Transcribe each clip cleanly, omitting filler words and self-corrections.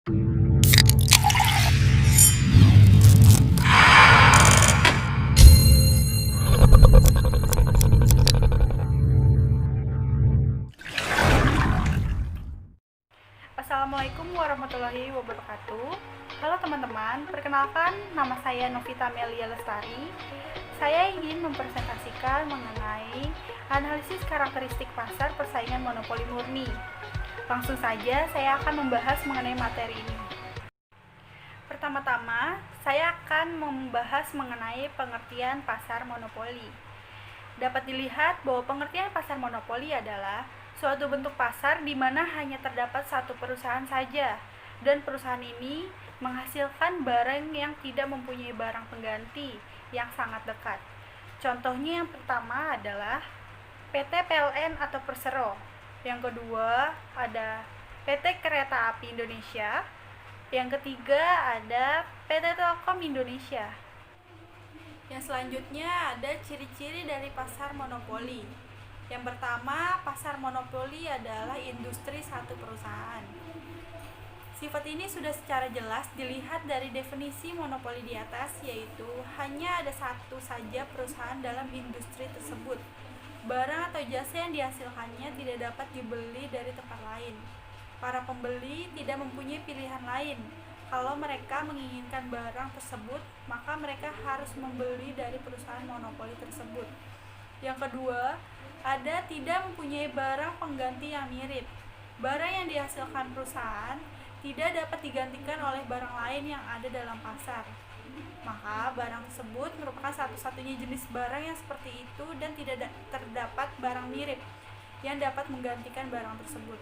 Assalamualaikum warahmatullahi wabarakatuh. Halo teman-teman, perkenalkan nama saya Novita Melia Lestari. Saya ingin mempresentasikan mengenai analisis karakteristik pasar persaingan monopoli murni. Langsung saja saya akan membahas mengenai materi ini. Pertama-tama, saya akan membahas mengenai pengertian pasar monopoli. Dapat dilihat bahwa pengertian pasar monopoli adalah suatu bentuk pasar di mana hanya terdapat satu perusahaan saja, dan perusahaan ini menghasilkan barang yang tidak mempunyai barang pengganti yang sangat dekat. Contohnya yang pertama adalah PT PLN atau Persero. Yang kedua ada PT Kereta Api Indonesia. Yang ketiga ada PT Telkom Indonesia. Yang selanjutnya ada ciri-ciri dari pasar monopoli. Yang pertama, pasar monopoli adalah industri satu perusahaan. Sifat ini sudah secara jelas dilihat dari definisi monopoli di atas, yaitu hanya ada satu saja perusahaan dalam industri tersebut. Barang atau jasa yang dihasilkannya tidak dapat dibeli dari tempat lain. Para pembeli tidak mempunyai pilihan lain. Kalau mereka menginginkan barang tersebut, maka mereka harus membeli dari perusahaan monopoli tersebut. Yang kedua, ada tidak mempunyai barang pengganti yang mirip. Barang yang dihasilkan perusahaan tidak dapat digantikan oleh barang lain yang ada dalam pasar. Maka barang tersebut merupakan satu-satunya jenis barang yang seperti itu dan tidak terdapat barang mirip yang dapat menggantikan barang tersebut.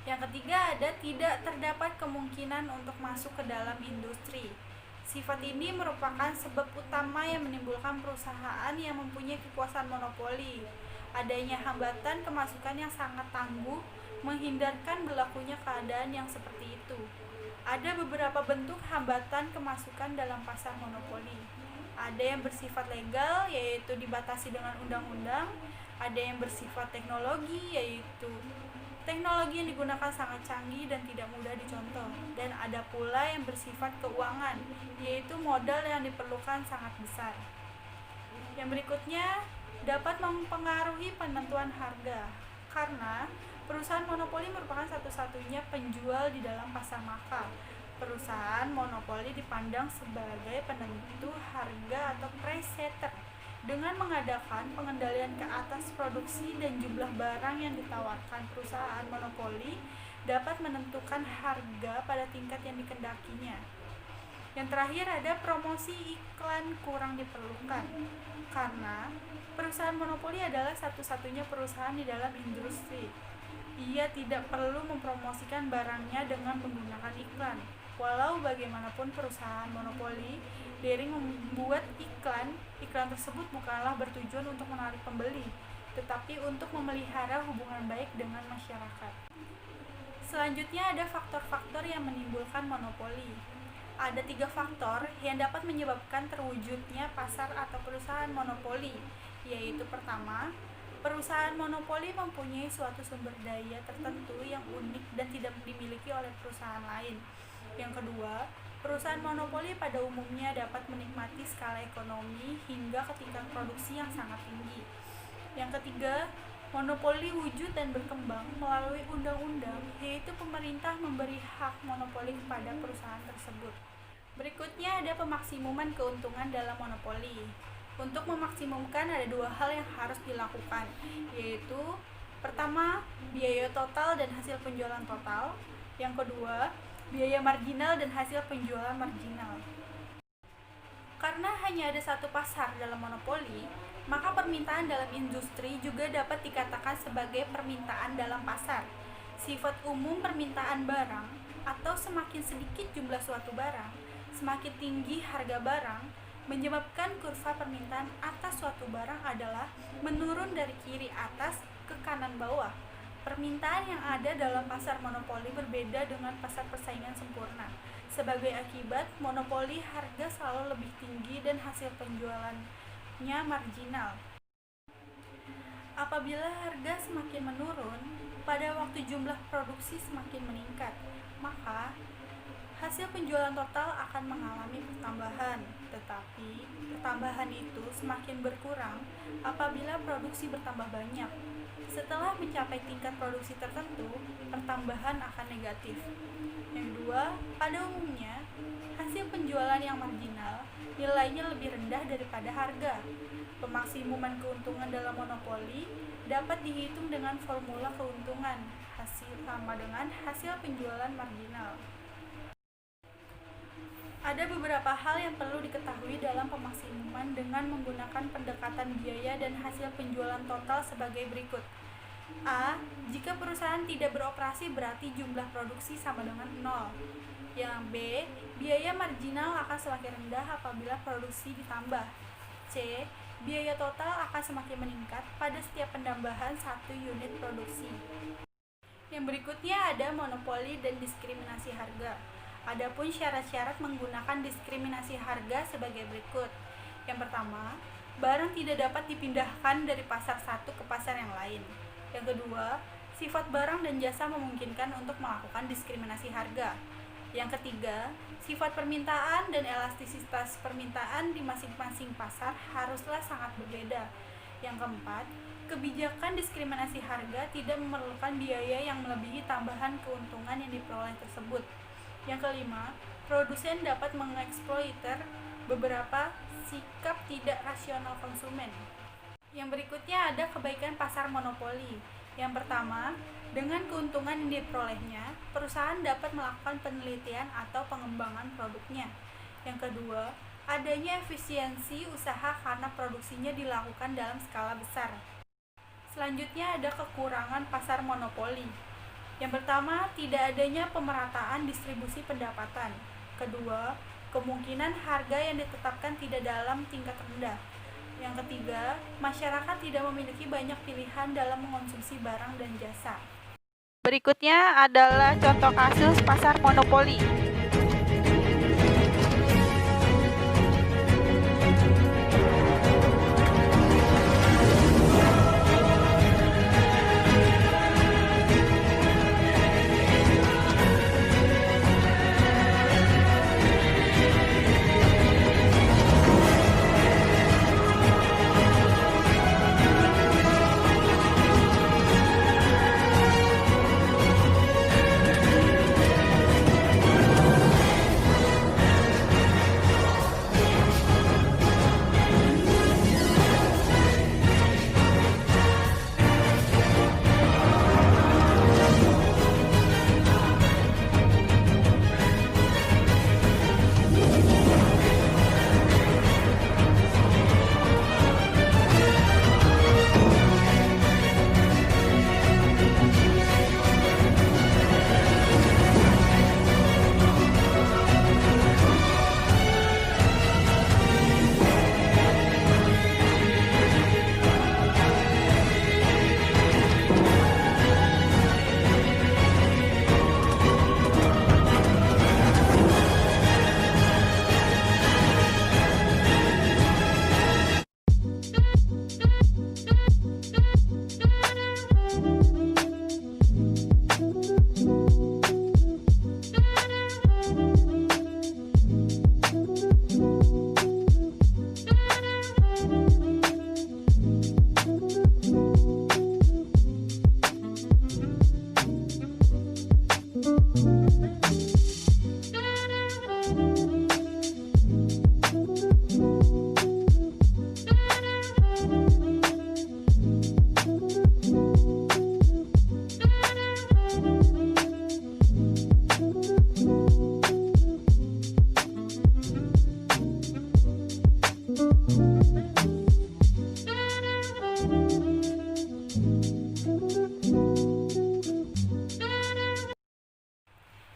Yang ketiga, ada tidak terdapat kemungkinan untuk masuk ke dalam industri. Sifat ini merupakan sebab utama yang menimbulkan perusahaan yang mempunyai kekuasaan monopoli. Adanya hambatan kemasukan yang sangat tangguh menghindarkan berlakunya keadaan yang seperti itu. Ada beberapa bentuk hambatan kemasukan dalam pasar monopoli. Ada yang bersifat legal, yaitu dibatasi dengan undang-undang. Ada yang bersifat teknologi, yaitu teknologi yang digunakan sangat canggih dan tidak mudah dicontoh, dan ada pula yang bersifat keuangan, yaitu modal yang diperlukan sangat besar. Yang berikutnya dapat mempengaruhi penentuan harga, karena perusahaan monopoli merupakan satu-satunya penjual di dalam pasar, maka perusahaan monopoli dipandang sebagai penentu harga atau price setter. Dengan mengadakan pengendalian ke atas produksi dan jumlah barang yang ditawarkan, perusahaan monopoli dapat menentukan harga pada tingkat yang dikehendakinya. Yang terakhir ada promosi iklan kurang diperlukan, karena perusahaan monopoli adalah satu-satunya perusahaan di dalam industri. Ia tidak perlu mempromosikan barangnya dengan menggunakan iklan. Walau bagaimanapun perusahaan monopoli daring membuat iklan tersebut bukanlah bertujuan untuk menarik pembeli, tetapi untuk memelihara hubungan baik dengan masyarakat. Selanjutnya ada faktor-faktor yang menimbulkan monopoli. Ada 3 faktor yang dapat menyebabkan terwujudnya pasar atau perusahaan monopoli, yaitu pertama, perusahaan monopoli mempunyai suatu sumber daya tertentu yang unik dan tidak dimiliki oleh perusahaan lain. Yang kedua, perusahaan monopoli pada umumnya dapat menikmati skala ekonomi hingga ketingkat produksi yang sangat tinggi. Yang ketiga, monopoli wujud dan berkembang melalui undang-undang, yaitu pemerintah memberi hak monopoli kepada perusahaan tersebut. Berikutnya ada pemaksimuman keuntungan dalam monopoli. Untuk memaksimumkan ada 2 hal yang harus dilakukan, yaitu pertama, biaya total dan hasil penjualan total. Yang kedua, biaya marginal dan hasil penjualan marginal. Karena hanya ada satu pasar dalam monopoli, maka permintaan dalam industri juga dapat dikatakan sebagai permintaan dalam pasar. Sifat umum permintaan barang, atau semakin sedikit jumlah suatu barang, semakin tinggi harga barang, menyebabkan kurva permintaan atas suatu barang adalah menurun dari kiri atas ke kanan bawah. Permintaan yang ada dalam pasar monopoli berbeda dengan pasar persaingan sempurna. Sebagai akibat, monopoli harga selalu lebih tinggi dan hasil penjualannya marginal. Apabila harga semakin menurun, pada waktu jumlah produksi semakin meningkat, maka hasil penjualan total akan mengalami pertambahan, tetapi pertambahan itu semakin berkurang apabila produksi bertambah banyak. Setelah mencapai tingkat produksi tertentu, pertambahan akan negatif. Yang kedua, pada umumnya, hasil penjualan yang marginal nilainya lebih rendah daripada harga. Pemaksimuman keuntungan dalam monopoli dapat dihitung dengan formula keuntungan hasil sama dengan hasil penjualan marginal. Ada beberapa hal yang perlu diketahui dalam pemaksimuman dengan menggunakan pendekatan biaya dan hasil penjualan total sebagai berikut. A. Jika perusahaan tidak beroperasi berarti jumlah produksi sama dengan 0. Yang B. Biaya marginal akan semakin rendah apabila produksi ditambah. C. Biaya total akan semakin meningkat pada setiap penambahan 1 unit produksi. Yang berikutnya ada monopoli dan diskriminasi harga. Adapun syarat-syarat menggunakan diskriminasi harga sebagai berikut. Yang pertama, barang tidak dapat dipindahkan dari pasar satu ke pasar yang lain. Yang kedua, sifat barang dan jasa memungkinkan untuk melakukan diskriminasi harga. Yang ketiga, sifat permintaan dan elastisitas permintaan di masing-masing pasar haruslah sangat berbeda. Yang keempat, kebijakan diskriminasi harga tidak memerlukan biaya yang melebihi tambahan keuntungan yang diperoleh tersebut. Yang kelima, produsen dapat mengeksploiter beberapa sikap tidak rasional konsumen. Yang berikutnya ada kebaikan pasar monopoli. Yang pertama, dengan keuntungan yang diperolehnya, perusahaan dapat melakukan penelitian atau pengembangan produknya. Yang kedua, adanya efisiensi usaha karena produksinya dilakukan dalam skala besar. Selanjutnya ada kekurangan pasar monopoli. Yang pertama, tidak adanya pemerataan distribusi pendapatan. Kedua, kemungkinan harga yang ditetapkan tidak dalam tingkat rendah. Yang ketiga, masyarakat tidak memiliki banyak pilihan dalam mengonsumsi barang dan jasa. Berikutnya adalah contoh kasus pasar monopoli.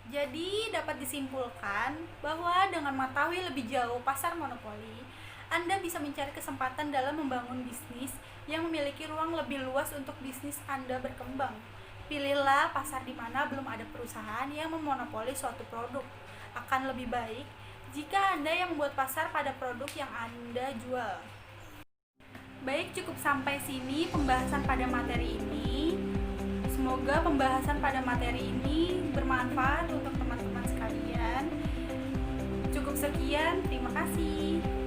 Jadi dapat disimpulkan bahwa dengan mengetahui lebih jauh pasar monopoli, Anda bisa mencari kesempatan dalam membangun bisnis yang memiliki ruang lebih luas untuk bisnis Anda berkembang. Pilihlah pasar di mana belum ada perusahaan yang memonopoli suatu produk. Akan lebih baik jika Anda yang membuat pasar pada produk yang Anda jual. Baik, cukup sampai sini pembahasan pada materi ini. Semoga pembahasan pada materi ini bermanfaat untuk teman-teman sekalian. Sekian, terima kasih.